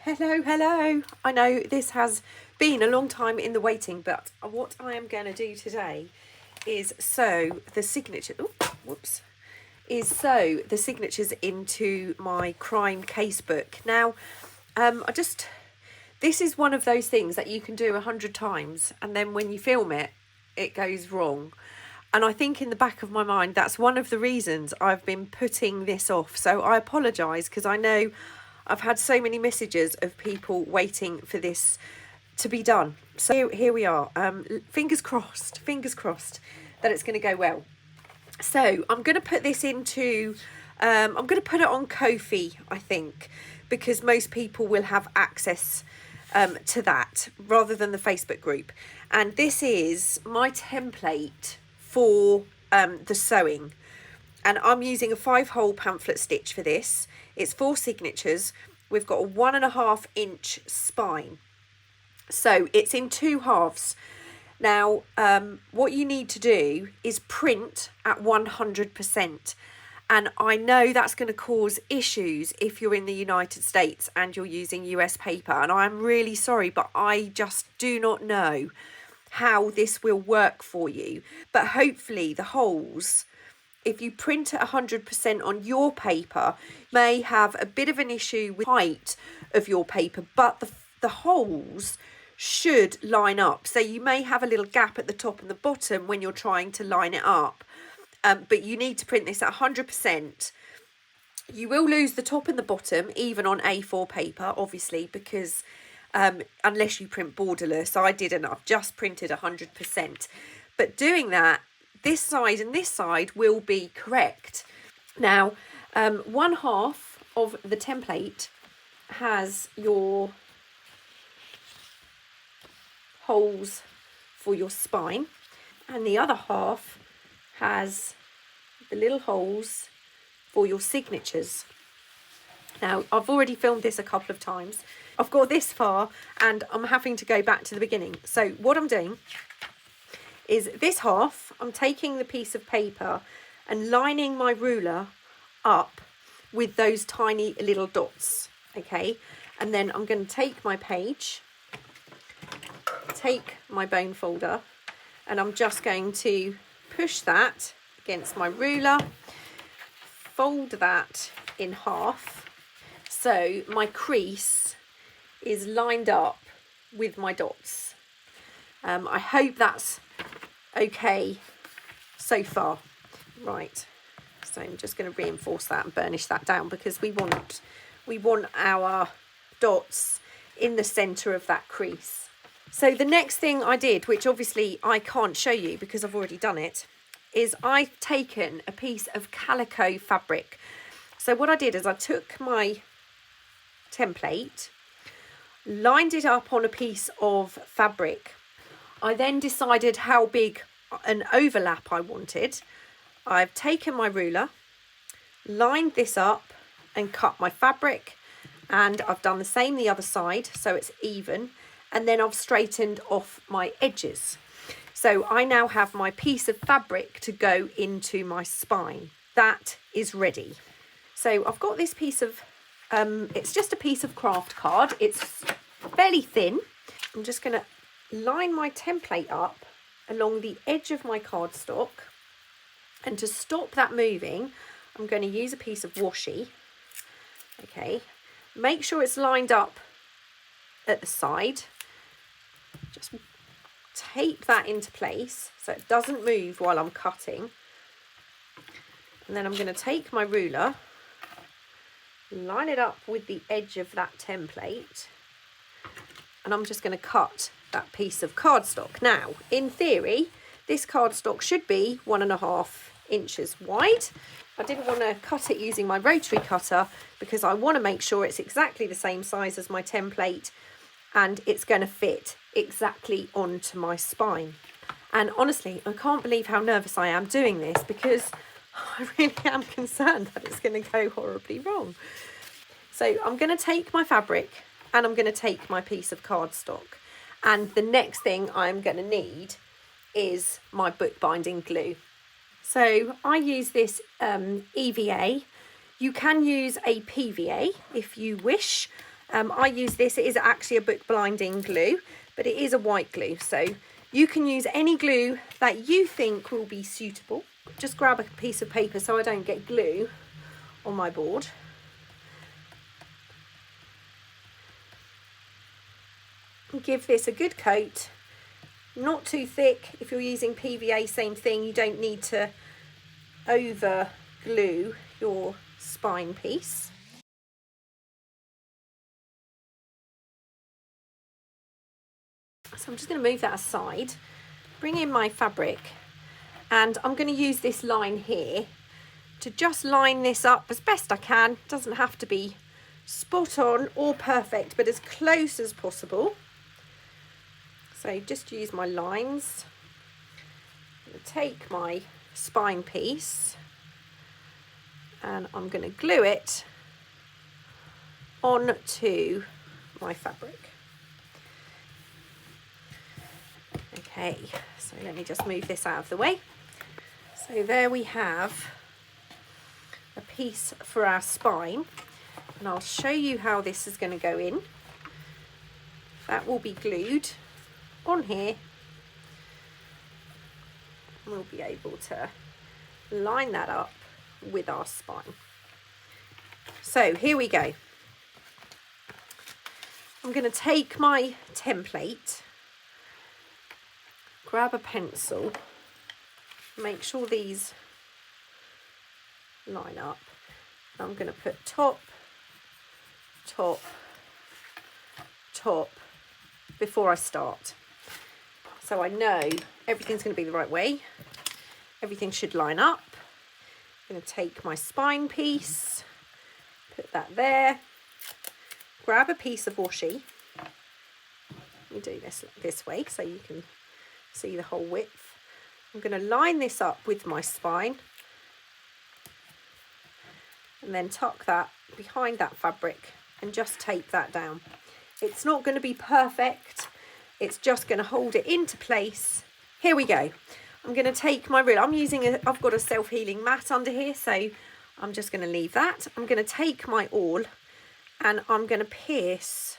Hello. I know this has been a long time in the waiting, but what I am going to do today is sew the signatures into my crime casebook. Now, this is one of those things that you can do 100 times, and then when you film it, it goes wrong. And I think in the back of my mind, that's one of the reasons I've been putting this off. So I apologise, because I know I've had so many messages of people waiting for this to be done. So here we are. Fingers crossed that it's going to go well. So I'm going to put this into, I'm going to put it on Ko-fi, I think, because most people will have access to that rather than the Facebook group. And this is my template for the sewing. And I'm using a 5-hole pamphlet stitch for this. It's 4 signatures. We've got a 1.5 inch spine. So it's in 2 halves. Now, what you need to do is print at 100%. And I know that's going to cause issues if you're in the United States and you're using US paper. And I'm really sorry, but I just do not know how this will work for you. But hopefully the holes, if you print at 100% on your paper, you may have a bit of an issue with the height of your paper, but the holes should line up. So you may have a little gap at the top and the bottom when you're trying to line it up. But you need to print this at 100%. You will lose the top and the bottom, even on A4 paper, obviously, because unless you print borderless, I didn't. I've just printed 100%. But doing that, this side and this side will be correct. Now, 1/2 of the template has your holes for your spine, and the other half has the little holes for your signatures. Now, I've already filmed this a couple of times. I've got this far and I'm having to go back to the beginning. So what I'm doing is this half, I'm taking the piece of paper and lining my ruler up with those tiny little dots, okay? And then I'm going to take my page, take my bone folder, and I'm just going to push that against my ruler, fold that in half, so my crease is lined up with my dots. I hope that's okay so far. Right, so I'm just going to reinforce that and burnish that down, because we want our dots in the center of that crease. So the next thing I did, which obviously I can't show you because I've already done it, is I've taken a piece of calico fabric. So what I did is I took my template, lined it up on a piece of fabric. I then decided how big an overlap I wanted. I've taken my ruler, lined this up and cut my fabric, and I've done the same the other side so it's even, and then I've straightened off my edges. So I now have my piece of fabric to go into my spine. That is ready. So I've got this piece of, it's just a piece of craft card. It's fairly thin. I'm just going to line my template up along the edge of my cardstock. And to stop that moving, I'm going to use a piece of washi. Okay, make sure it's lined up at the side. Just tape that into place so it doesn't move while I'm cutting. And then I'm going to take my ruler, line it up with the edge of that template, and I'm just going to cut that piece of cardstock. Now, in theory, this cardstock should be 1.5 inches wide. I didn't want to cut it using my rotary cutter because I want to make sure it's exactly the same size as my template and it's going to fit exactly onto my spine. And honestly, I can't believe how nervous I am doing this, because I really am concerned that it's going to go horribly wrong. So I'm going to take my fabric and I'm going to take my piece of cardstock, and the next thing I'm going to need is my bookbinding glue. So I use this EVA. You can use a PVA if you wish. I use this, it is actually a book binding glue, but it is a white glue, so you can use any glue that you think will be suitable. Just grab a piece of paper so I don't get glue on my board. Give this a good coat, not too thick. If you're using PVA, same thing, you don't need to over glue your spine piece. So I'm just going to move that aside, bring in my fabric, and I'm going to use this line here to just line this up as best I can. Doesn't have to be spot on or perfect, but as close as possible. So just use my lines. I'm going to take my spine piece and I'm going to glue it onto my fabric. Okay, so let me just move this out of the way. So there we have a piece for our spine, and I'll show you how this is going to go in. That will be glued on here. We'll be able to line that up with our spine. So here we go. I'm going to take my template, grab a pencil, make sure these line up. I'm going to put top, top, top before I start. So I know everything's going to be the right way. Everything should line up. I'm going to take my spine piece, put that there, grab a piece of washi. Let me do this way so you can see the whole width. I'm going to line this up with my spine and then tuck that behind that fabric and just tape that down. It's not going to be perfect. It's just going to hold it into place. Here we go. I'm going to take my ruler. I've got a self-healing mat under here, so I'm just going to leave that. I'm going to take my awl and I'm going to pierce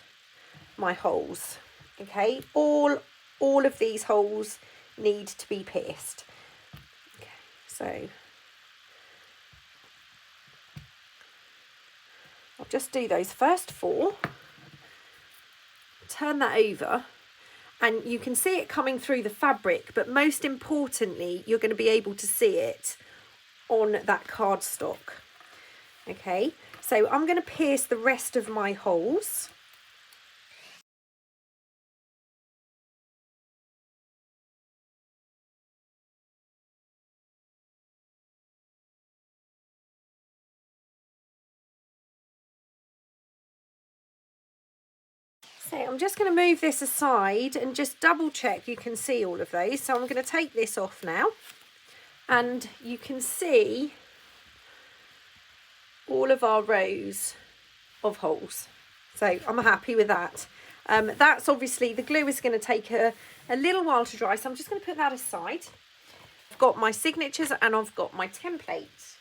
my holes. Okay, all of these holes need to be pierced. Okay, so I'll just do those first 4. Turn that over. And you can see it coming through the fabric, but most importantly, you're going to be able to see it on that cardstock. Okay, so I'm going to pierce the rest of my holes. So I'm just going to move this aside and just double check you can see all of those. So I'm going to take this off now, and you can see all of our rows of holes. So I'm happy with that. That's obviously, the glue is going to take a little while to dry, so I'm just going to put that aside. I've got my signatures and I've got my templates.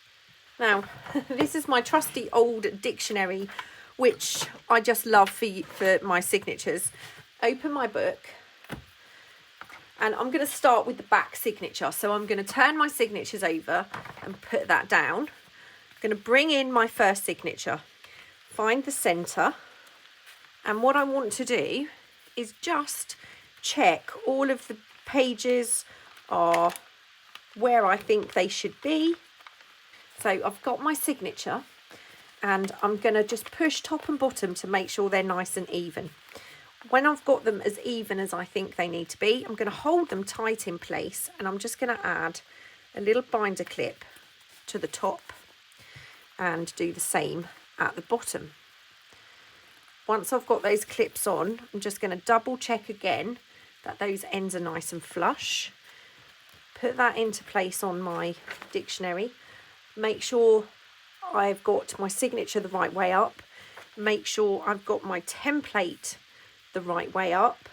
Now, this is my trusty old dictionary, which I just love for my signatures. Open my book, and I'm going to start with the back signature. So I'm going to turn my signatures over and put that down. I'm going to bring in my first signature, find the centre, and what I want to do is just check all of the pages are where I think they should be. So I've got my signature, and I'm going to just push top and bottom to make sure they're nice and even. When I've got them as even as I think they need to be, I'm going to hold them tight in place, and I'm just going to add a little binder clip to the top and do the same at the bottom. Once I've got those clips on, I'm just going to double check again that those ends are nice and flush. Put that into place on my dictionary. Make sure I've got my signature the right way up. Make sure I've got my template the right way up.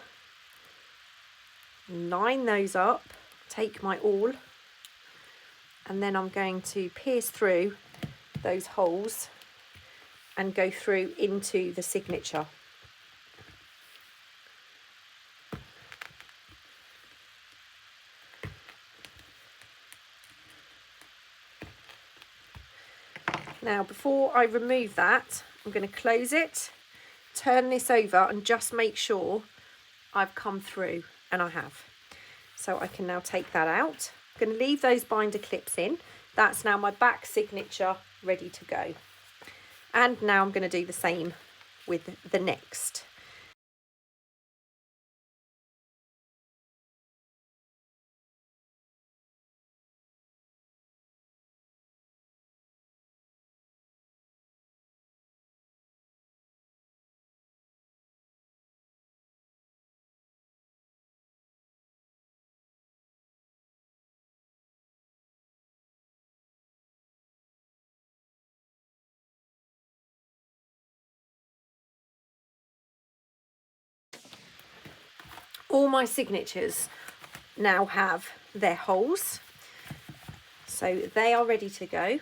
Line those up. Take my awl, and then I'm going to pierce through those holes and go through into the signature. Now, before I remove that, I'm going to close it, turn this over and just make sure I've come through, and I have. So I can now take that out. I'm going to leave those binder clips in. That's now my back signature ready to go. And now I'm going to do the same with the next. All my signatures now have their holes, so they are ready to go.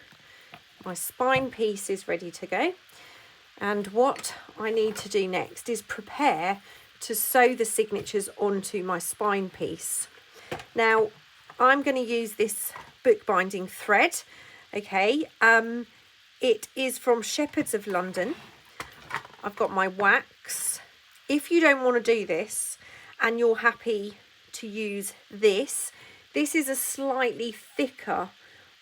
My spine piece is ready to go, and what I need to do next is prepare to sew the signatures onto my spine piece. Now, I'm going to use this bookbinding thread. Okay, it is from Shepherds of London. I've got my wax. If you don't want to do this and you're happy to use this is a slightly thicker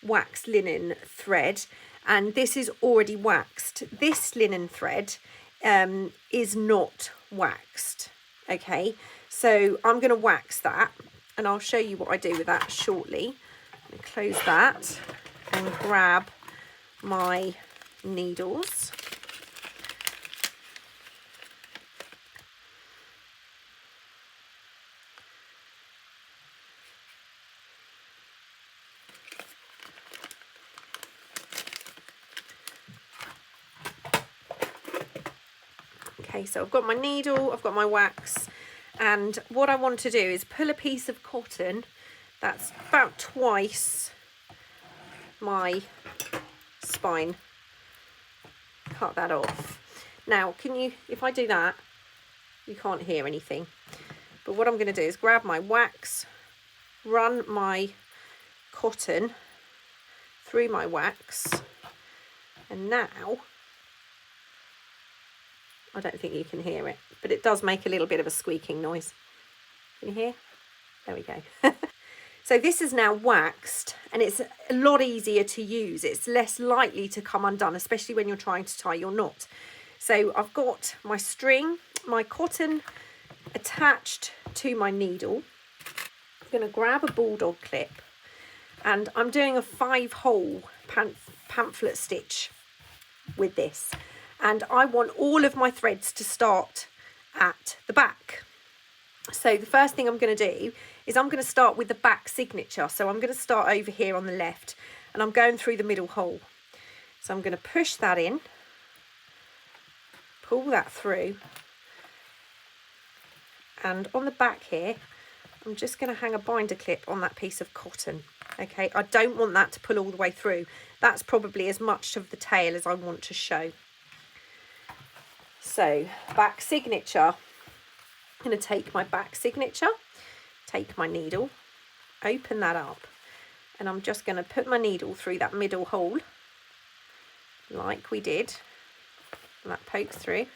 wax linen thread, and this is already waxed. This linen thread is not waxed. Okay, so I'm going to wax that, and I'll show you what I do with that shortly. I'm going to close that and grab my needles. Okay, so I've got my needle, I've got my wax, and what I want to do is pull a piece of cotton that's about twice my spine, cut that off. Now, if I do that, you can't hear anything, but what I'm going to do is grab my wax, run my cotton through my wax, and now I don't think you can hear it, but it does make a little bit of a squeaking noise. Can you hear? There we go. So this is now waxed, and it's a lot easier to use. It's less likely to come undone, especially when you're trying to tie your knot. So I've got my string, my cotton attached to my needle. I'm going to grab a bulldog clip, and I'm doing a 5-hole pamphlet stitch with this. And I want all of my threads to start at the back. So the first thing I'm going to do is I'm going to start with the back signature. So I'm going to start over here on the left, and I'm going through the middle hole. So I'm going to push that in, pull that through, and on the back here, I'm just going to hang a binder clip on that piece of cotton. Okay, I don't want that to pull all the way through. That's probably as much of the tail as I want to show. So back signature, I'm going to take my back signature, take my needle, open that up, and I'm just going to put my needle through that middle hole like we did, and that pokes through,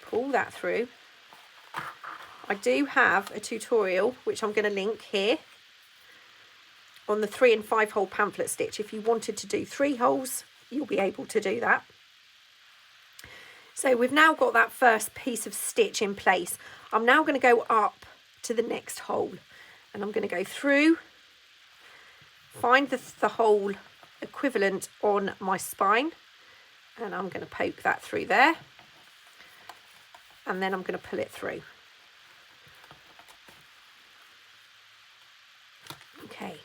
pull that through. I do have a tutorial which I'm going to link here on the 3 and 5 hole pamphlet stitch. If you wanted to do 3 holes, you'll be able to do that. So we've now got that first piece of stitch in place. I'm now going to go up to the next hole, and I'm going to go through, find the hole equivalent on my spine, and I'm going to poke that through there, and then I'm going to pull it through. Okay,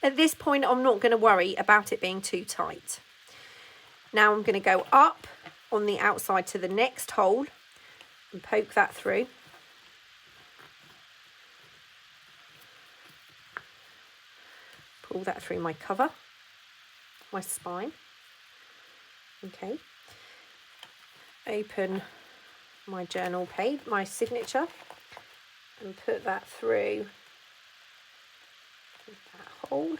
at this point I'm not going to worry about it being too tight. Now I'm going to go up on the outside to the next hole and poke that through. Pull that through my cover, my spine. Okay. open my journal page, my signature, and put that through that hole.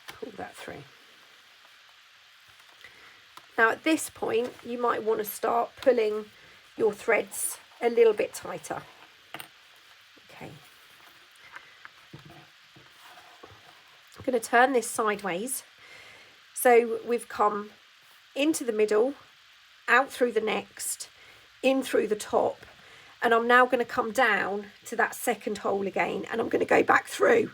Pull that through. Now at this point you might want to start pulling your threads a little bit tighter. Okay. I'm going to turn this sideways. So we've come into the middle, out through the next, in through the top, and I'm now going to come down to that second hole again, and I'm going to go back through.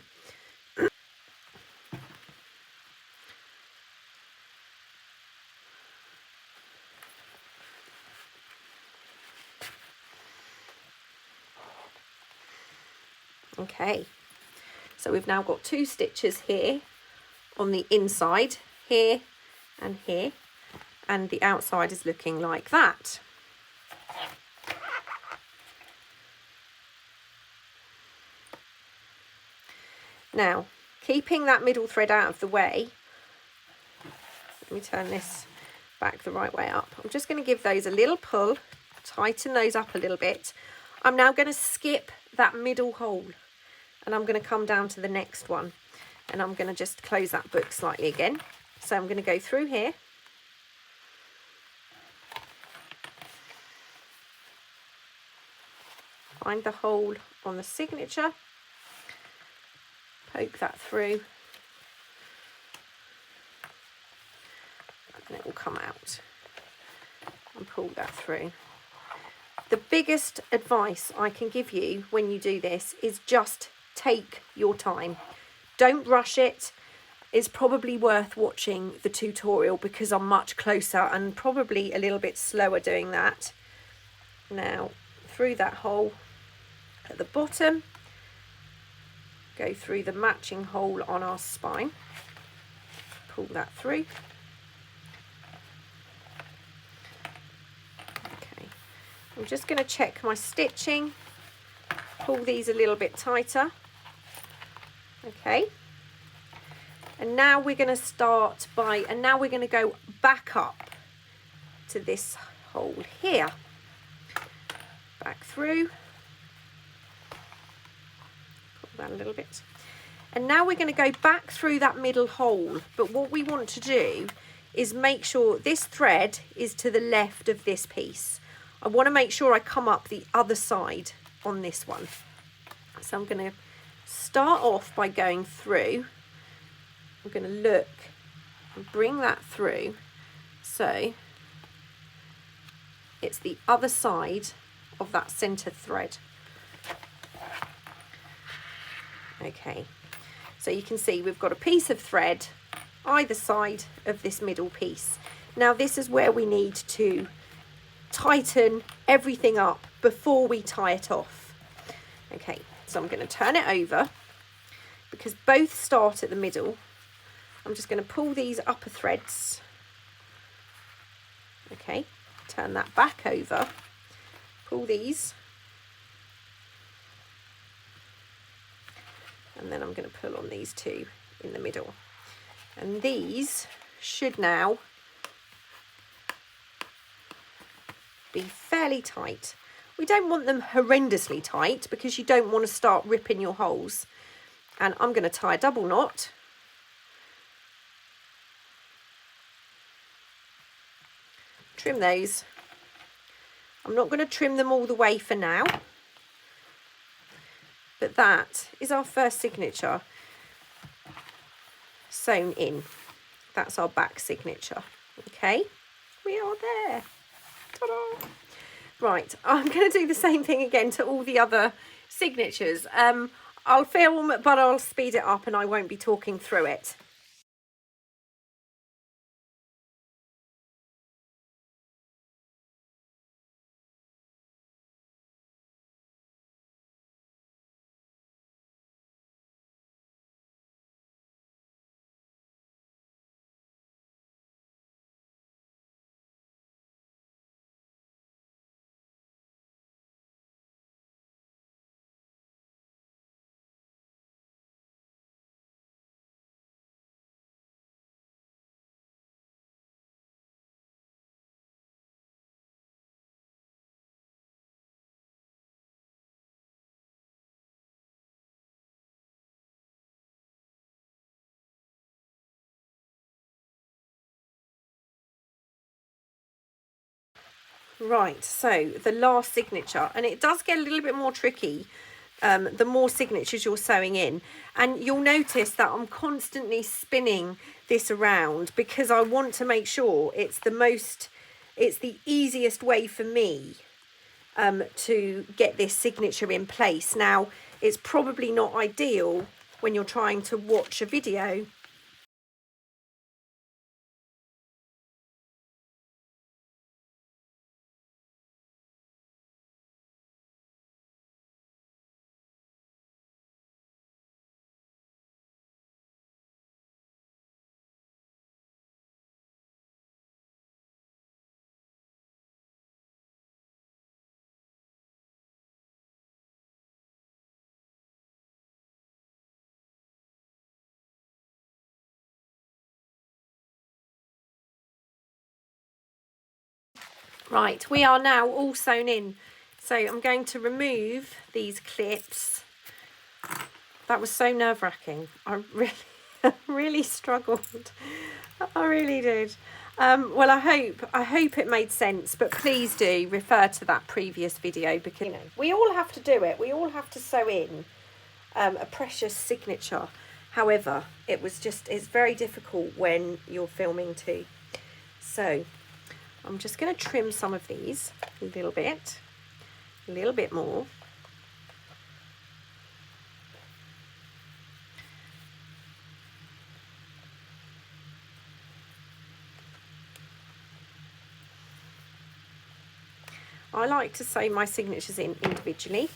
Okay, so we've now got 2 stitches here on the inside, here and here, and the outside is looking like that. Now, keeping that middle thread out of the way, let me turn this back the right way up. I'm just going to give those a little pull, tighten those up a little bit. I'm now going to skip that middle hole, and I'm going to come down to the next one, and I'm going to just close that book slightly again. So I'm going to go through here, find the hole on the signature, poke that through, and it will come out, and pull that through. The biggest advice I can give you when you do this is just take your time. Don't rush it. It's probably worth watching the tutorial because I'm much closer and probably a little bit slower doing that. Now, through that hole at the bottom, go through the matching hole on our spine, pull that through. Okay, I'm just going to check my stitching, pull these a little bit tighter. Okay, and now we're going to start by, and now we're going to go back up to this hole here, back through, pull that a little bit, and now we're going to go back through that middle hole. But what we want to do is make sure this thread is to the left of this piece. I want to make sure I come up the other side on this one. So I'm going to start off by going through. I'm going to look and bring that through so it's the other side of that center thread. Okay, so you can see we've got a piece of thread either side of this middle piece. Now this is where we need to tighten everything up before we tie it off. Okay, so I'm going to turn it over because both start at the middle. I'm just going to pull these upper threads. Okay, turn that back over, pull these, and then I'm going to pull on these 2 in the middle. And these should now be fairly tight. We don't want them horrendously tight because you don't want to start ripping your holes. And I'm going to tie a double knot. Trim those. I'm not going to trim them all the way for now, but that is our first signature sewn in. That's our back signature. Okay, we are there. Ta-da! Right, I'm going to do the same thing again to all the other signatures. I'll film, but I'll speed it up and I won't be talking through it. Right, so the last signature, and it does get a little bit more tricky the more signatures you're sewing in, and you'll notice that I'm constantly spinning this around because I want to make sure it's the easiest way for me to get this signature in place. Now, it's probably not ideal when you're trying to watch a video. Right, we are now all sewn in. So I'm going to remove these clips. That was so nerve-wracking. I really struggled. I really did. Well, I hope it made sense, but please do refer to that previous video because, you know, we all have to do it. We all have to sew in a precious signature. However, it's very difficult when you're filming too. So I'm just going to trim some of these a little bit more. I like to sew my signatures in individually.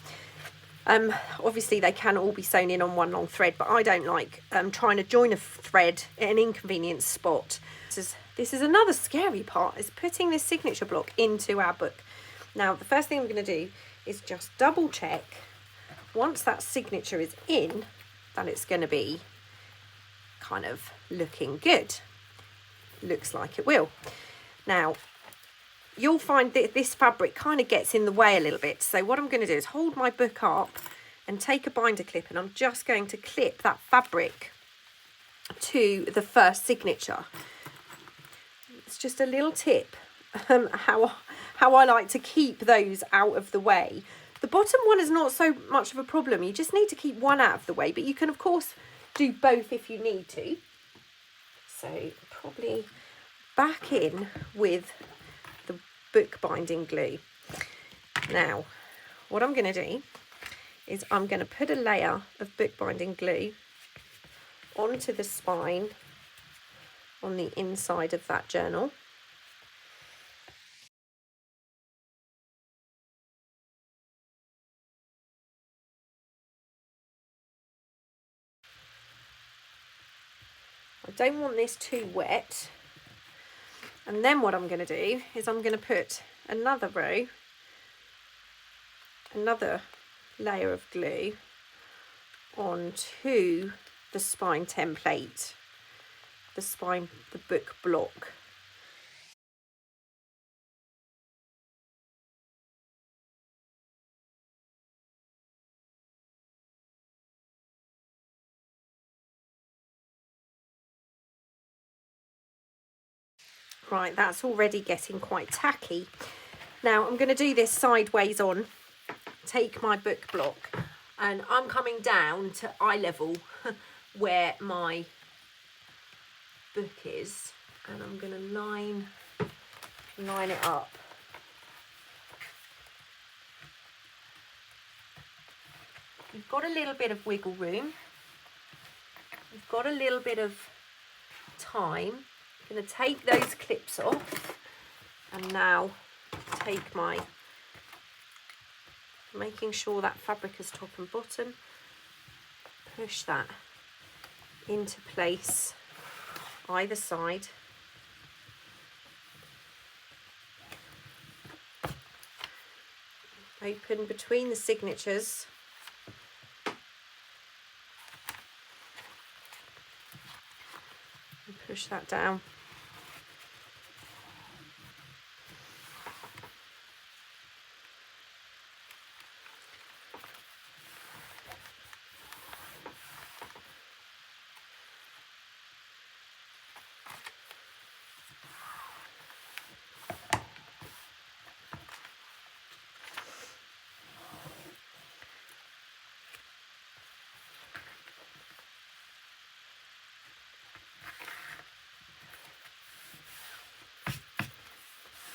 Obviously they can all be sewn in on one long thread, but I don't like trying to join a thread at an inconvenient spot. This is another scary part, is putting this signature block into our book. Now, the first thing I'm going to do is just double check once that signature is in that it's going to be kind of looking good. Looks like it will. Now, you'll find that this fabric kind of gets in the way a little bit. So what I'm going to do is hold my book up and take a binder clip, and I'm just going to clip that fabric to the first signature. It's just a little tip how I like to keep those out of the way. The bottom one is not so much of a problem. You just need to keep one out of the way, but you can of course do both if you need to. So probably back in with the book binding glue. Now, what I'm going to do is I'm going to put a layer of book binding glue onto the spine on the inside of that journal. I don't want this too wet. And then what I'm going to do is I'm going to put another layer of glue onto the spine template, the book block. Right, that's already getting quite tacky. Now I'm going to do this sideways on. Take my book block, and I'm coming down to eye level where my book is, and I'm going to line it up. You've got a little bit of wiggle room. You've got a little bit of time. I'm going to take those clips off, and now take making sure that fabric is top and bottom, push that into place either side. Open between the signatures. And push that down.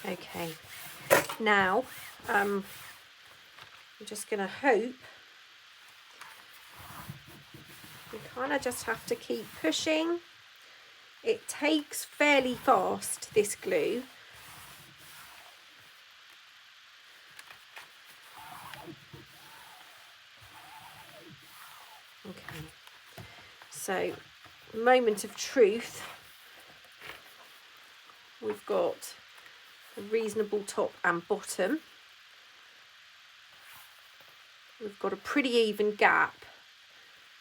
Okay, now I'm just going to hope. You kind of just have to keep pushing. It takes fairly fast, this glue. Okay, so moment of truth. We've got a reasonable top and bottom. We've got a pretty even gap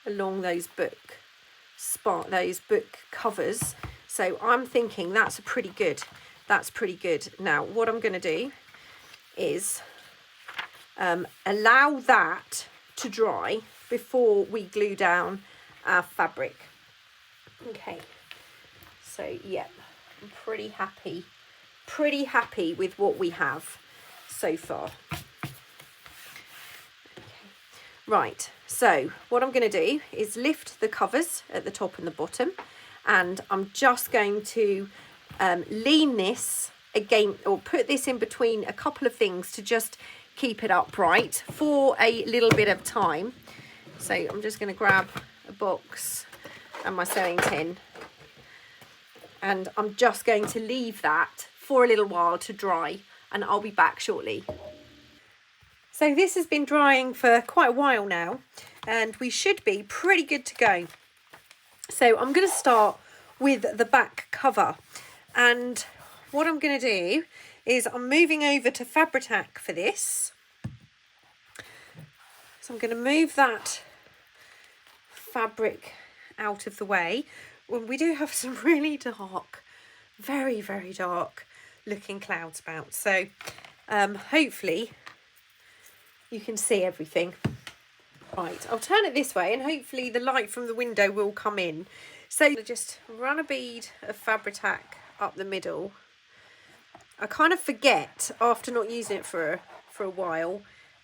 along those book covers. So I'm thinking that's pretty good. That's pretty good. Now what I'm going to do is allow that to dry before we glue down our fabric. Okay, so yeah, I'm pretty happy with what we have so far. Right, so what I'm going to do is lift the covers at the top and the bottom, and I'm just going to lean this again, or put this in between a couple of things to just keep it upright for a little bit of time. So I'm just going to grab a box and my sewing tin, and I'm just going to leave that for a little while to dry, and I'll be back shortly. So this has been drying for quite a while now, and we should be pretty good to go. So I'm going to start with the back cover, and what I'm going to do is I'm moving over to Fabri-Tac for this. So I'm going to move that fabric out of the way. Well, we do have some really dark, very, very dark looking cloud spouts. So hopefully you can see everything. Right, I'll turn it this way and hopefully the light from the window will come in. So just run a bead of Fabri-Tac up the middle. I kind of forget after not using it for a while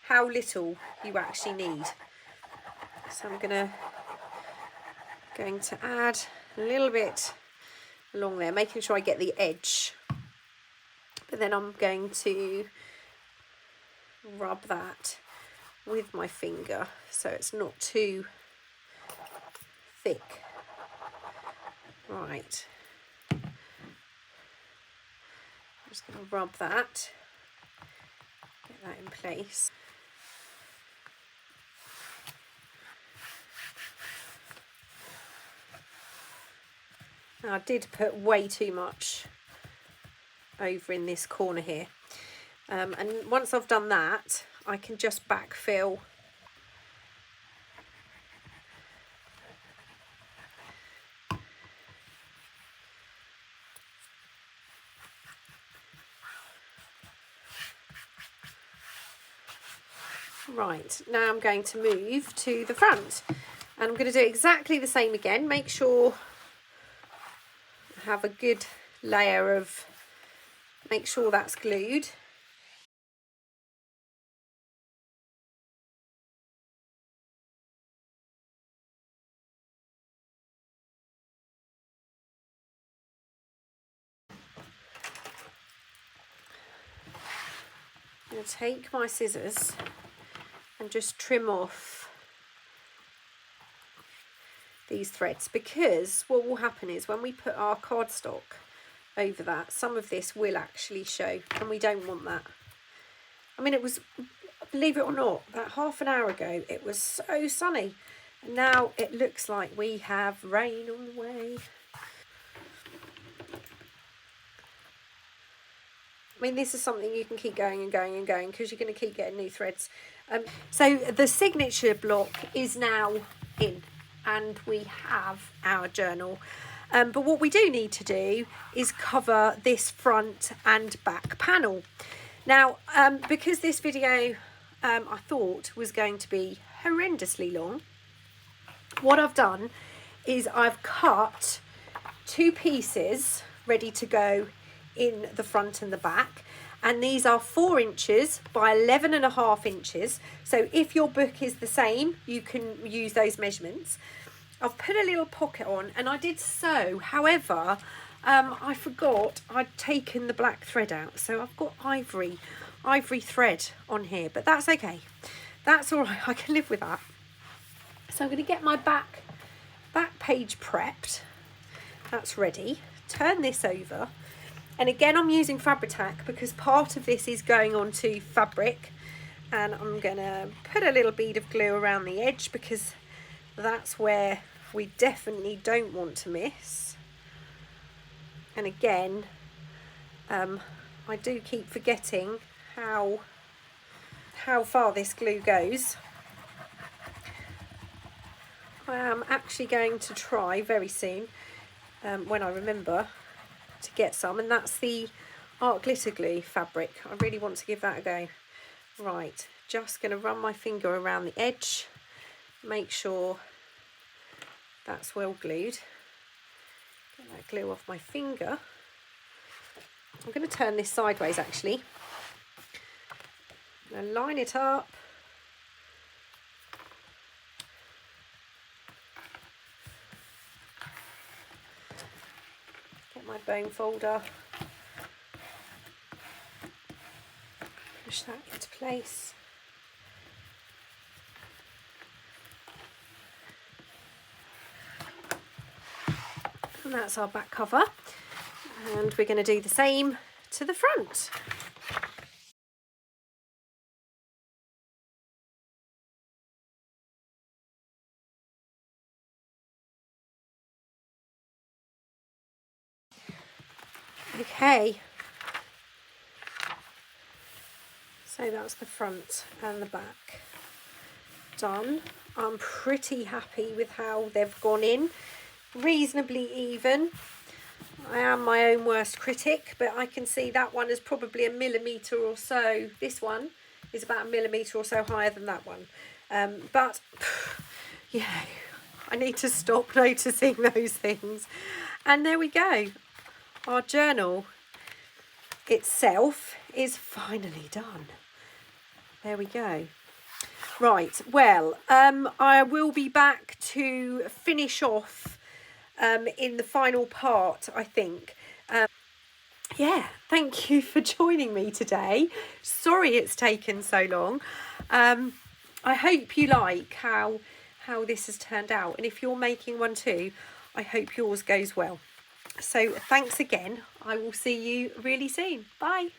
how little you actually need. So I'm going to add a little bit along there, making sure I get the edge. But then I'm going to rub that with my finger so it's not too thick. Right, I'm just going to rub that, get that in place. Now, I did put way too much over in this corner here, and once I've done that I can just backfill . Right, now I'm going to move to the front, and I'm going to do exactly the same again. Make sure I have a good layer of, make sure that's glued. I'm going to take my scissors and just trim off these threads, because what will happen is when we put our cardstock over that, some of this will actually show, and we don't want that. I mean, it was, believe it or not, about half an hour ago it was so sunny, and now it looks like we have rain on the way. I mean, this is something you can keep going and going and going, because you're going to keep getting new threads. So the signature block is now in, and we have our journal. But what we do need to do is cover this front and back panel. Now, because this video I thought was going to be horrendously long, what I've done is I've cut two pieces ready to go in the front and the back, and these are 4 inches by 11.5 inches. So if your book is the same, you can use those measurements. I've put a little pocket on, and I did sew, however I forgot I'd taken the black thread out, so I've got ivory thread on here, but that's okay. That's all right, I can live with that. So I'm going to get my back page prepped. That's ready. Turn this over. And again, I'm using Fabri-Tac because part of this is going onto fabric. And I'm going to put a little bead of glue around the edge because that's where we definitely don't want to miss. And again, I do keep forgetting how far this glue goes. I am actually going to try very soon, when I remember, to get some, and that's the art glitter glue fabric. I really want to give that a go. Right, just going to run my finger around the edge, make sure that's well glued. Get that glue off my finger. I'm going to turn this sideways actually. I'm going to line it up. Get my bone folder. Push that into place. And that's our back cover. And we're going to do the same to the front. Okay, so that's the front and the back done. I'm pretty happy with how they've gone in, reasonably even. I am my own worst critic, but I can see that one is probably a millimetre or so. This one is about a millimetre or so higher than that one. But, you know, I need to stop noticing those things. And there we go. Our journal itself is finally done. There we go. Right, well, I will be back to finish off in the final part, I think. Yeah, thank you for joining me today. Sorry it's taken so long. I hope you like how this has turned out, and if you're making one too, I hope yours goes well. So thanks again. I will see you really soon. Bye.